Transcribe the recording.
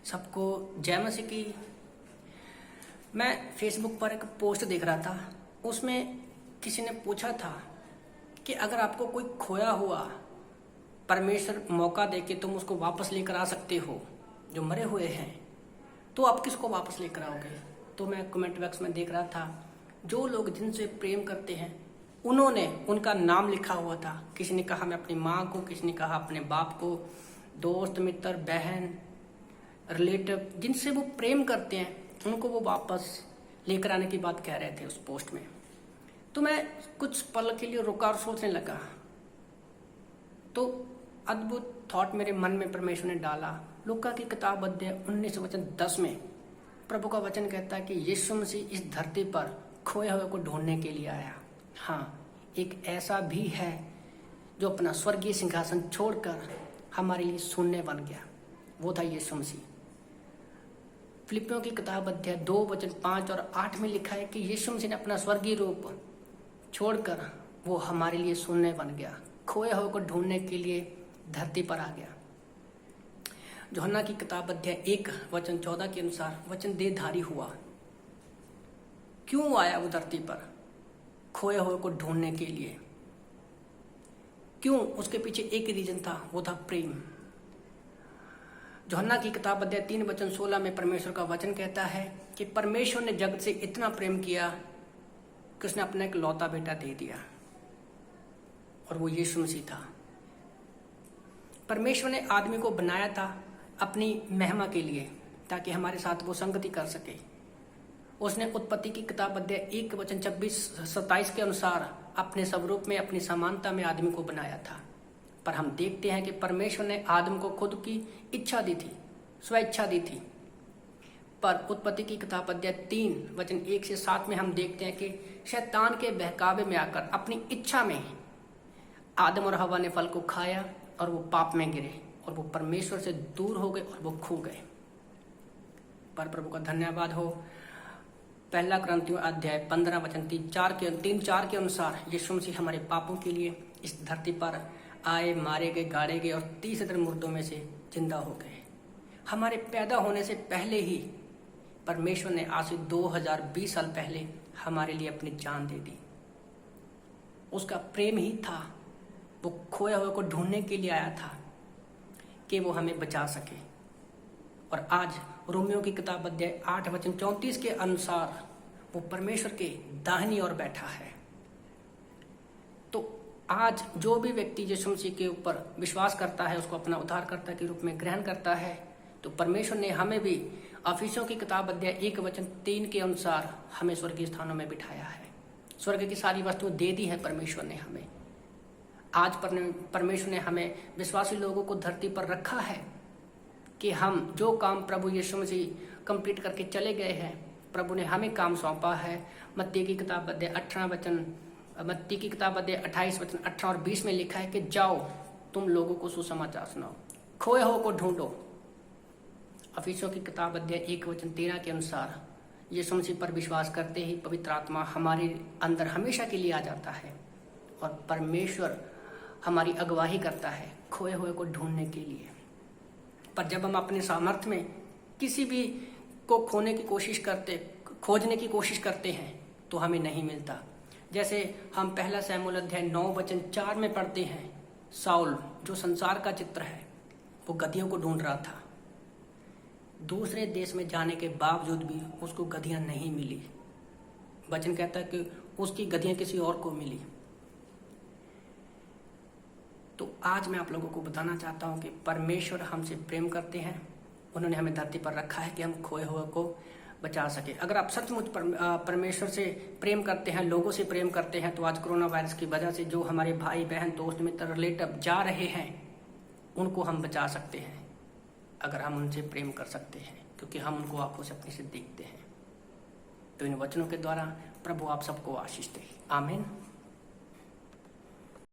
सबको जय मसीह की। मैं फेसबुक पर एक पोस्ट देख रहा था, उसमें किसी ने पूछा था कि अगर आपको कोई खोया हुआ परमेश्वर मौका दे के तुम उसको वापस लेकर आ सकते हो, जो मरे हुए हैं, तो आप किसको वापस लेकर आओगे। तो मैं कमेंट बॉक्स में देख रहा था, जो लोग जिनसे प्रेम करते हैं उन्होंने उनका नाम लिखा हुआ था। किसी ने कहा मैं अपनी माँ को, किसी ने कहा अपने बाप को, दोस्त मित्र बहन रिलेटिव जिनसे वो प्रेम करते हैं उनको वो वापस लेकर आने की बात कह रहे थे उस पोस्ट में। तो मैं कुछ पल के लिए रुका और सोचने लगा, तो अद्भुत थॉट मेरे मन में परमेश्वर ने डाला। लूका की किताब अध्याय 19 वचन 10 में प्रभु का वचन कहता है कि यीशु मसीह इस धरती पर खोए हुए को ढूंढने के लिए आया। हाँ, एक ऐसा भी है जो अपना स्वर्गीय सिंहासन छोड़कर हमारे लिए शून्य बन गया, वो था यीशु मसीह। फिलिपियों की किताब अध्याय 2 वचन 5 और 8 में लिखा है कि यीशु मसीह ने अपना स्वर्गीय रूप छोड़कर वो हमारे लिए शून्य बन गया, खोए हुए को ढूंढने के लिए धरती पर आ गया। यूहन्ना की किताब अध्याय 1 वचन 14 के अनुसार वचन देहधारी हुआ। क्यों आया वो धरती पर? खोए हुए को ढूंढने के लिए। क्यों? उसके पीछे एक रीजन था, वो था प्रेम। यूहन्ना की किताब अध्याय 3 वचन 16 में परमेश्वर का वचन कहता है कि परमेश्वर ने जगत से इतना प्रेम किया कि उसने अपना एक लौता बेटा दे दिया, और वो यीशु मसीह था। परमेश्वर ने आदमी को बनाया था अपनी महिमा के लिए, ताकि हमारे साथ वो संगति कर सके। उसने उत्पत्ति की किताब अध्याय 1 वचन 26-27 के अनुसार अपने स्वरूप में, अपनी समानता में आदमी को बनाया था। पर हम देखते हैं कि परमेश्वर ने आदम को खुद की इच्छा दी थी, स्वेच्छा दी थी। पर उत्पत्ति की किताब अध्याय 3 वचन 1 से 7 में हम देखते हैं कि शैतान के बहकावे में आकर अपनी इच्छा में आदम और हवा ने फल को खाया और वो पाप में गिरे और वो परमेश्वर से दूर हो गए और वो खो गए। पर प्रभु का धन्यवाद हो, पहला कुरिन्थियों अध्याय 15 वचन 3-4 के अनुसार यीशु मसीह हमारे पापों के लिए इस धरती पर आए, मारे गए, गाड़े गए और 30 दिन मुर्दों में से जिंदा हो गए। हमारे पैदा होने से पहले ही परमेश्वर ने आज से 2020 साल पहले हमारे लिए अपनी जान दे दी। उसका प्रेम ही था, वो खोए हुए को ढूंढने के लिए आया था कि वो हमें बचा सके। और आज रोमियो की किताब अध्याय 8 वचन 34 के अनुसार वो परमेश्वर के दाहिनी ओर बैठा है। तो आज जो भी व्यक्ति यीशु मसीह के ऊपर विश्वास करता है, उसको अपना उद्धारकर्ता के रूप में ग्रहण करता है, तो परमेश्वर ने हमें भी इफिसियों की किताब अध्याय 1 वचन 3 के अनुसार हमें स्वर्गीय स्थानों में बिठाया है। स्वर्ग की सारी वस्तुएं दे दी है परमेश्वर ने हमें। आज परमेश्वर ने हमें विश्वासी लोगों को धरती पर रखा है कि हम जो काम प्रभु यीशु मसीह कंप्लीट करके चले गए हैं, प्रभु ने हमें काम सौंपा है। मत्ती की किताब अध्याय 28 वचन 18 और 20 में लिखा है कि जाओ तुम लोगों को सुसमाचार सुनाओ, खोए हो को ढूंढो। इफिसियों की किताब अध्याय 1 वचन 13 के अनुसार यीशु मसीह पर विश्वास करते ही पवित्र आत्मा हमारे अंदर हमेशा के लिए आ जाता है और परमेश्वर हमारी अगुवाई करता है खोए हुए को ढूंढने के लिए। पर जब हम अपने सामर्थ्य में किसी भी को खोजने की कोशिश करते हैं तो हमें नहीं मिलता। जैसे हम पहला शमूएल अध्याय 9 वचन 4 में पढ़ते हैं, साउल जो संसार का चित्र है, वो गधियों को ढूंढ रहा था। दूसरे देश में जाने के बावजूद भी उसको गधियां नहीं मिली। वचन कहता है कि उसकी गधियां किसी और को मिली। तो आज मैं आप लोगों को बताना चाहता हूं कि परमेश्वर हमसे प्रेम करते हैं। उन्होंने हमें धरती पर रखा है कि हम खोए हुए को बचा सके। अगर आप सचमुच परमेश्वर से प्रेम करते हैं, लोगों से प्रेम करते हैं, तो आज कोरोना वायरस की वजह से जो हमारे भाई बहन दोस्त मित्र रिलेटिव जा रहे हैं, उनको हम बचा सकते हैं अगर हम उनसे प्रेम कर सकते हैं, क्योंकि हम उनको आंखों से अपने से देखते हैं। तो इन वचनों के द्वारा प्रभु आप सबको आशीष दे। आमीन।